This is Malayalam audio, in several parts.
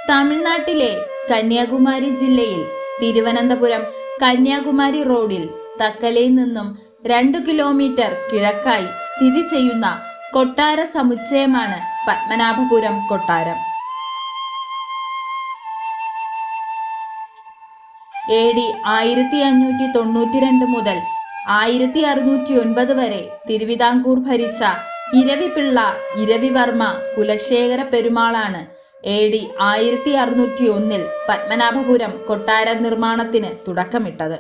തമിഴ്നാട്ടിലെ കന്യാകുമാരി ജില്ലയിൽ തിരുവനന്തപുരം കന്യാകുമാരി റോഡിൽ തക്കലയിൽ നിന്നും 2 കിലോമീറ്റർ കിഴക്കായി സ്ഥിതി ചെയ്യുന്ന കൊട്ടാര സമുച്ചയമാണ് പത്മനാഭപുരം കൊട്ടാരം. AD 1592 മുതൽ 1609 വരെ തിരുവിതാംകൂർ ഭരിച്ച ഇരവിപിള്ള ഇരവിവർമ്മ കുലശേഖര പെരുമാളാണ് AD 1601 പത്മനാഭപുരം കൊട്ടാര നിർമ്മാണത്തിന് തുടക്കമിട്ടത്.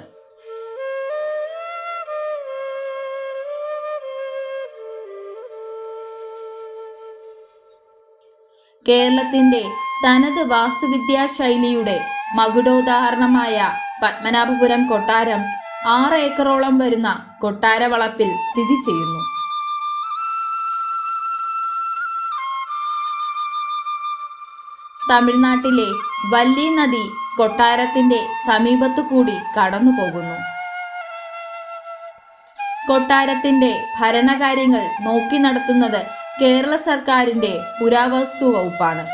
കേരളത്തിന്റെ തനത് വാസ്തുവിദ്യാ ശൈലിയുടെ മകുടോദാഹരണമായ പത്മനാഭപുരം കൊട്ടാരം 6 ഏക്കറോളം വരുന്ന കൊട്ടാര വളപ്പിൽ സ്ഥിതി ചെയ്യുന്നു. തമിഴ്നാട്ടിലെ വല്ലി നദി കൊട്ടാരത്തിന്റെ സമീപത്തു കൂടി കടന്നു പോകുന്നു. കൊട്ടാരത്തിന്റെ ഭരണകാര്യങ്ങൾ നോക്കി നടത്തുന്നത് കേരള സർക്കാരിന്റെ പുരാവസ്തു വകുപ്പാണ്.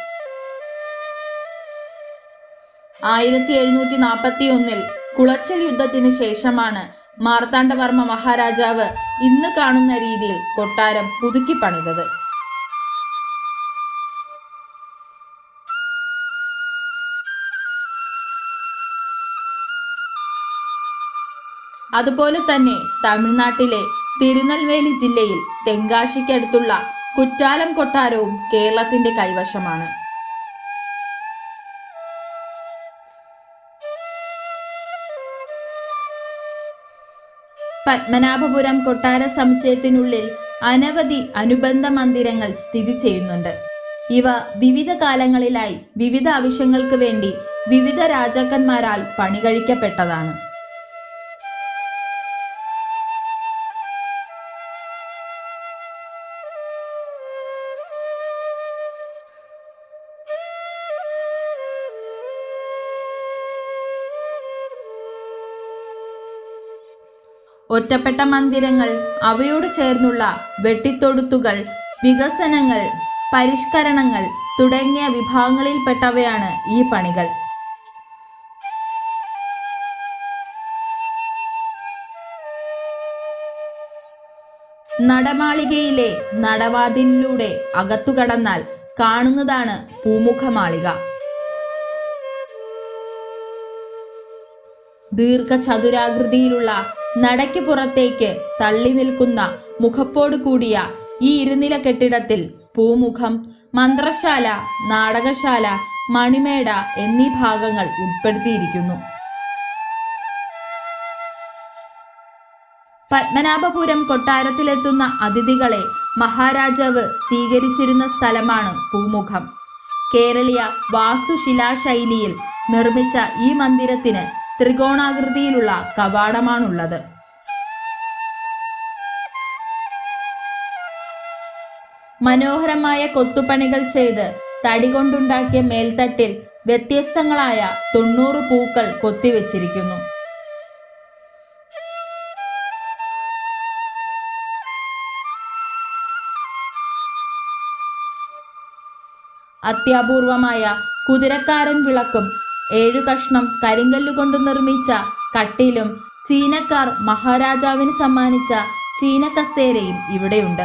1741 കുളച്ചൽ യുദ്ധത്തിനു ശേഷമാണ് മാർത്താണ്ഡവർമ്മ മഹാരാജാവ് ഇന്ന് കാണുന്ന രീതിയിൽ കൊട്ടാരം പുതുക്കി പണിതത്. അതുപോലെ തന്നെ തമിഴ്നാട്ടിലെ തിരുനെൽവേലി ജില്ലയിൽ തെങ്കാശിക്കടുത്തുള്ള കുറ്റാലം കൊട്ടാരവും കേരളത്തിന്റെ കൈവശമാണ്. പത്മനാഭപുരം കൊട്ടാര സമുച്ചയത്തിനുള്ളിൽ അനവധി അനുബന്ധ മന്ദിരങ്ങൾ സ്ഥിതി ചെയ്യുന്നുണ്ട്. ഇവ വിവിധ കാലങ്ങളിലായി വിവിധ ആവശ്യങ്ങൾക്ക് വേണ്ടി വിവിധ രാജാക്കന്മാരാൽ പണികഴിക്കപ്പെട്ടതാണ്. ഒറ്റപ്പെട്ട മന്ദിരങ്ങൾ, അവയോട് ചേർന്നുള്ള വെട്ടിത്തൊടുത്തുകൾ, വികസനങ്ങൾ, പരിഷ്കരണങ്ങൾ തുടങ്ങിയ വിഭാഗങ്ങളിൽപ്പെട്ടവയാണ് ഈ പണികൾ. നടമാളികയിലെ നടവാതിലിലൂടെ അകത്തുകടന്നാൽ കാണുന്നതാണ് പൂമുഖമാളിക. ദീർഘചതുരാകൃതിയിലുള്ള നടയ്ക്ക് പുറത്തേക്ക് തള്ളി നിൽക്കുന്ന മുഖപ്പോട് കൂടിയ ഈ ഇരുനില കെട്ടിടത്തിൽ പൂമുഖം, മന്ത്രശാല, നാടകശാല, മണിമേട എന്നീ ഭാഗങ്ങൾ ഉൾപ്പെടുത്തിയിരിക്കുന്നു. പത്മനാഭപുരം കൊട്ടാരത്തിലെത്തുന്ന അതിഥികളെ മഹാരാജാവ് സ്വീകരിച്ചിരുന്ന സ്ഥലമാണ് പൂമുഖം. കേരളീയ വാസ്തുശിലാശൈലിയിൽ നിർമ്മിച്ച ഈ മന്ദിരത്തിന് ത്രികോണാകൃതിയിലുള്ള കവാടമാണുള്ളത്. മനോഹരമായ കൊത്തുപണികൾ ചെയ്ത് തടി കൊണ്ടുണ്ടാക്കിയ മേൽത്തട്ടിൽ വ്യത്യസ്തങ്ങളായ 90 പൂക്കൾ കൊത്തിവെച്ചിരിക്കുന്നു. അത്യപൂർവമായ കുതിരക്കാരൻ വിളക്കും 7 കഷ്ണം കരിങ്കല്ലുകൊണ്ട് നിർമ്മിച്ച കട്ടിലും ചീനക്കാർ മഹാരാജാവിന് സമ്മാനിച്ച ചീനക്കസേരയും ഇവിടെയുണ്ട്.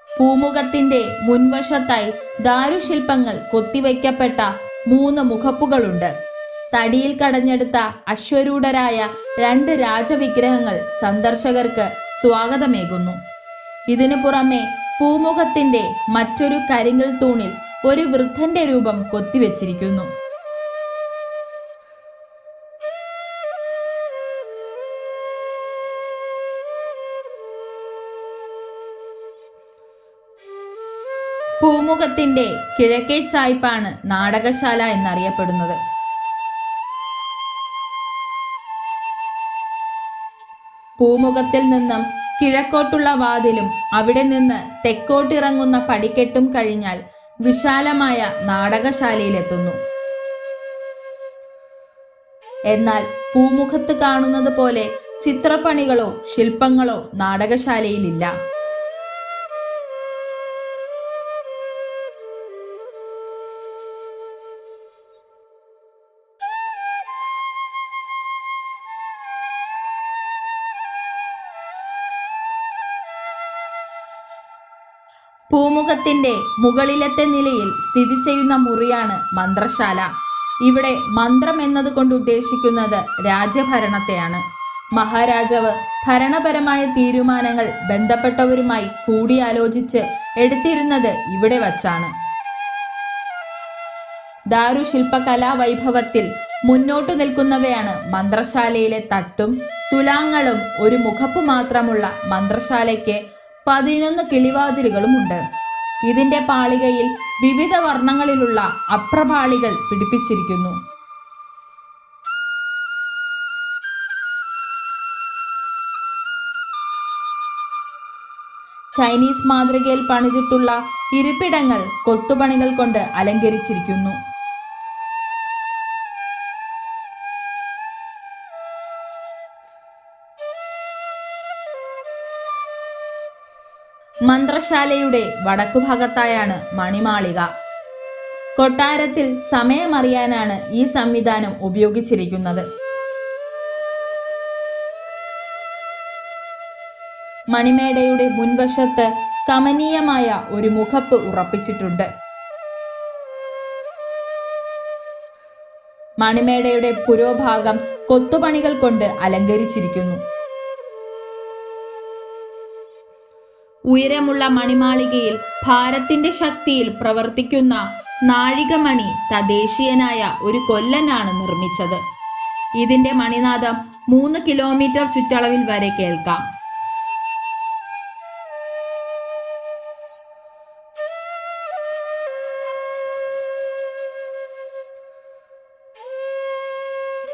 പൂമുഖത്തിന്റെ മുൻവശത്തായി ദാരുശില്പങ്ങൾ കൊത്തിവയ്ക്കപ്പെട്ട 3 മുഖപ്പുകളുണ്ട്. തടിയിൽ കടഞ്ഞെടുത്ത അശ്വരൂഢരായ 2 രാജവിഗ്രഹങ്ങൾ സന്ദർശകർക്ക് സ്വാഗതമേകുന്നു. ഇതിനു പുറമെ പൂമുഖത്തിന്റെ മറ്റൊരു കരിങ്കൽ തൂണിൽ ഒരു വൃദ്ധന്റെ രൂപം കൊത്തിവെച്ചിരിക്കുന്നു. പൂമുഖത്തിന്റെ കിഴക്കേ ചായ്പാണ് നാടകശാല എന്നറിയപ്പെടുന്നത്. പൂമുഖത്തിൽ നിന്നും കിഴക്കോട്ടുള്ള വാതിലും അവിടെ നിന്ന് തെക്കോട്ടിറങ്ങുന്ന പടിക്കെട്ടും കഴിഞ്ഞാൽ വിശാലമായ നാടകശാലയിലെത്തുന്നു. എന്നാൽ പൂമുഖത്ത് കാണുന്നത് പോലെ ചിത്രപ്പണികളോ ശില്പങ്ങളോ നാടകശാലയിലില്ല. പൂമുഖത്തിന്റെ മുകളിലത്തെ നിലയിൽ സ്ഥിതി ചെയ്യുന്ന മുറിയാണ് മന്ത്രശാല. ഇവിടെ മന്ത്രം എന്നതുകൊണ്ട് ഉദ്ദേശിക്കുന്നത് രാജ്യഭരണത്തെയാണ്. മഹാരാജാവ് ഭരണപരമായ തീരുമാനങ്ങൾ ബന്ധപ്പെട്ടവരുമായി കൂടിയാലോചിച്ച് എടുത്തിരുന്നത് ഇവിടെ വച്ചാണ്. ദാരുശില്പകലാ വൈഭവത്തിൽ മുന്നോട്ടു നിൽക്കുന്നവയാണ് മന്ത്രശാലയിലെ തട്ടും തുലാങ്ങളും. ഒരു മുഖപ്പ് മാത്രമുള്ള മന്ത്രശാലയ്ക്ക് 11 കിളിവാതിലുകളുമുണ്ട്. ഇതിന്റെ പാളികയിൽ വിവിധ വർണ്ണങ്ങളിലുള്ള അപ്രപാളികൾ പിടിപ്പിച്ചിരിക്കുന്നു. ചൈനീസ് മാതൃകയിൽ പണിതിട്ടുള്ള ഇരിപ്പിടങ്ങൾ കൊത്തുപണികൾ കൊണ്ട് അലങ്കരിച്ചിരിക്കുന്നു. മന്ത്രശാലയുടെ വടക്കുഭാഗത്തായാണ് മണിമാളിക. കൊട്ടാരത്തിൽ സമയമറിയാനാണ് ഈ സംവിധാനം ഉപയോഗിച്ചിരിക്കുന്നത്. മണിമേടയുടെ മുൻവശത്ത് കമനീയമായ ഒരു മുഖപ്പ് ഉറപ്പിച്ചിട്ടുണ്ട്. മണിമേടയുടെ പുരോഭാഗം കൊത്തുപണികൾ കൊണ്ട് അലങ്കരിച്ചിരിക്കുന്നു. ഉയരമുള്ള മണിമാളികയിൽ ഭാരത്തിന്റെ ശക്തിയിൽ പ്രവർത്തിക്കുന്ന നാഴികമണി തദ്ദേശീയനായ ഒരു കൊല്ലനാണ് നിർമ്മിച്ചത്. ഇതിന്റെ മണിനാദം 3 കിലോമീറ്റർ ചുറ്റളവിൽ വരെ കേൾക്കാം.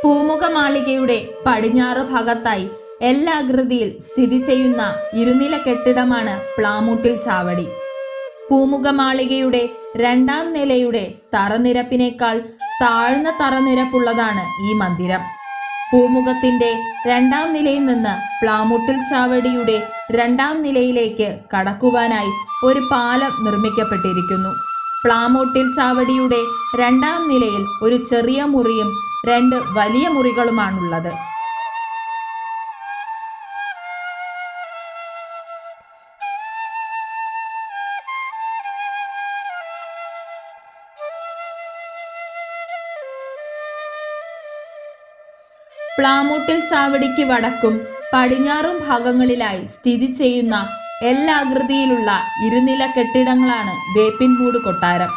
പൂമുഖമാളികയുടെ പടിഞ്ഞാറ് ഭാഗത്തായി എല്ലാകൃതിയിൽ സ്ഥിതി ചെയ്യുന്ന ഇരുനില കെട്ടിടമാണ് പ്ലാമൂട്ടിൽ ചാവടി. പൂമുഖമാളികയുടെ 2ാം നിലയുടെ തറനിരപ്പിനേക്കാൾ താഴ്ന്ന തറനിരപ്പുള്ളതാണ് ഈ മന്ദിരം. പൂമുഖത്തിന്റെ 2ാം നിലയിൽ നിന്ന് പ്ലാമൂട്ടിൽ ചാവടിയുടെ 2ാം നിലയിലേക്ക് കടക്കുവാനായി ഒരു പാലം നിർമ്മിക്കപ്പെട്ടിരിക്കുന്നു. പ്ലാമൂട്ടിൽ ചാവടിയുടെ 2ാം നിലയിൽ ഒരു ചെറിയ മുറിയും 2 വലിയ മുറികളുമാണുള്ളത്. പ്ലാമൂട്ടിൽ ചാവടിക്ക് വടക്കും പടിഞ്ഞാറും ഭാഗങ്ങളിലായി സ്ഥിതി ചെയ്യുന്ന എല്ലാകൃതിയിലുള്ള ഇരുനില കെട്ടിടങ്ങളാണ് വേപ്പിൻമൂട് കൊട്ടാരം.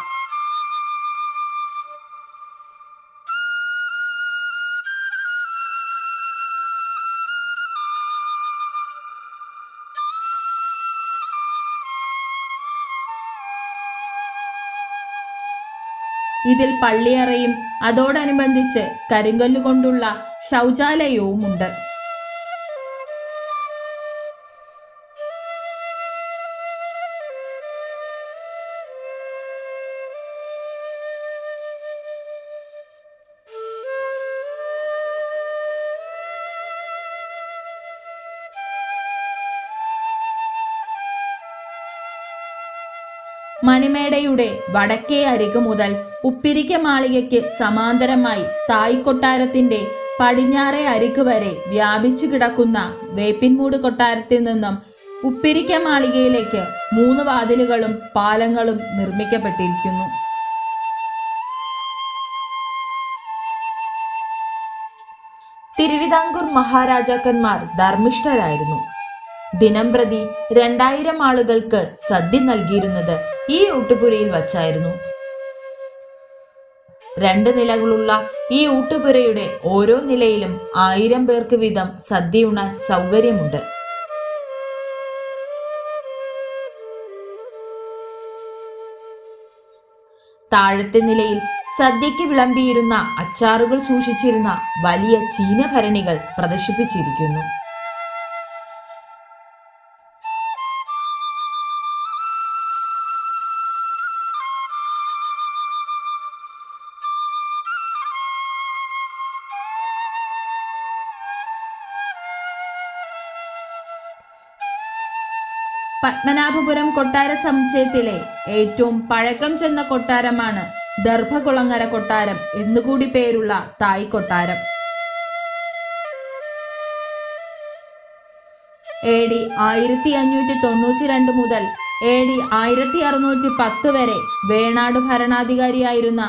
ഇതിൽ പള്ളിയറയും അതോടനുബന്ധിച്ച് കരിങ്കല്ലുകൊണ്ടുള്ള ശൗചാലയവുമുണ്ട്. മണിമേടയുടെ വടക്കേ അരികു മുതൽ ഉപ്പിരിക്ക മാളികയ്ക്ക് സമാന്തരമായി തായ് കൊട്ടാരത്തിന്റെ പടിഞ്ഞാറേ അരികു വരെ വ്യാപിച്ചു കിടക്കുന്ന വേപ്പിൻമൂട് കൊട്ടാരത്തിൽ നിന്നും ഉപ്പിരിക്ക മാളികയിലേക്ക് 3 വാതിലുകളും പാലങ്ങളും നിർമ്മിക്കപ്പെട്ടിരിക്കുന്നു. തിരുവിതാംകൂർ മഹാരാജാക്കന്മാർ ധർമ്മിഷ്ഠരായിരുന്നു. ദിനംപ്രതി 2000 ആളുകൾക്ക് സദ്യ നൽകിയിരുന്നത് ഈ ഊട്ടുപുരയിൽ വച്ചായിരുന്നു. 2 നിലകളുള്ള ഈ ഊട്ടുപുരയുടെ ഓരോ നിലയിലും 1000 പേർക്ക് വീതം സദ്യയുണ്ണാൻ സൗകര്യമുണ്ട്. താഴത്തെ നിലയിൽ സദ്യയ്ക്ക് വിളമ്പിയിരുന്ന അച്ചാറുകൾ സൂക്ഷിച്ചിരുന്ന വലിയ ചീനഭരണികൾ പ്രദർശിപ്പിച്ചിരിക്കുന്നു. പത്മനാഭപുരം കൊട്ടാര സമുച്ചയത്തിലെ ഏറ്റവും പഴക്കം ചെന്ന കൊട്ടാരമാണ് ദർഭകുളങ്ങര കൊട്ടാരം എന്നുകൂടി പേരുള്ള തായ് കൊട്ടാരം. AD 1592 മുതൽ AD 1610 വരെ വേണാട് ഭരണാധികാരിയായിരുന്ന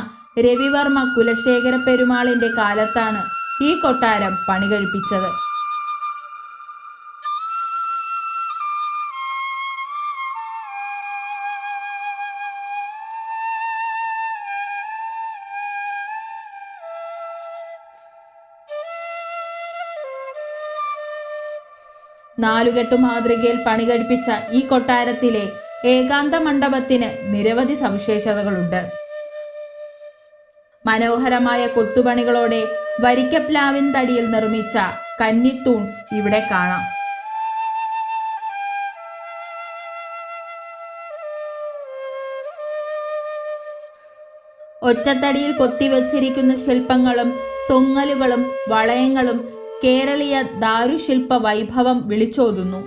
രവിവർമ്മ കുലശേഖര പെരുമാളിന്റെ കാലത്താണ് ഈ കൊട്ടാരം പണികഴിപ്പിച്ചത്. നാലുകെട്ടു മാതൃകയിൽ പണികഴിപ്പിച്ച ഈ കൊട്ടാരത്തിലെ ഏകാന്ത മണ്ഡപത്തിന് നിരവധി സവിശേഷതകളുണ്ട്. മനോഹരമായ കൊത്തുപണികളോടെ വരിക്കപ്ലാവിൻ തടിയിൽ നിർമ്മിച്ച കന്നിത്തൂൺ ഇവിടെ കാണാം. ഒറ്റത്തടിയിൽ കൊത്തിവച്ചിരിക്കുന്ന ശില്പങ്ങളും തൊങ്ങലുകളും വളയങ്ങളും കേരളീയ ദാരുശില്പ വൈഭവം വിളിച്ചോതുന്നു.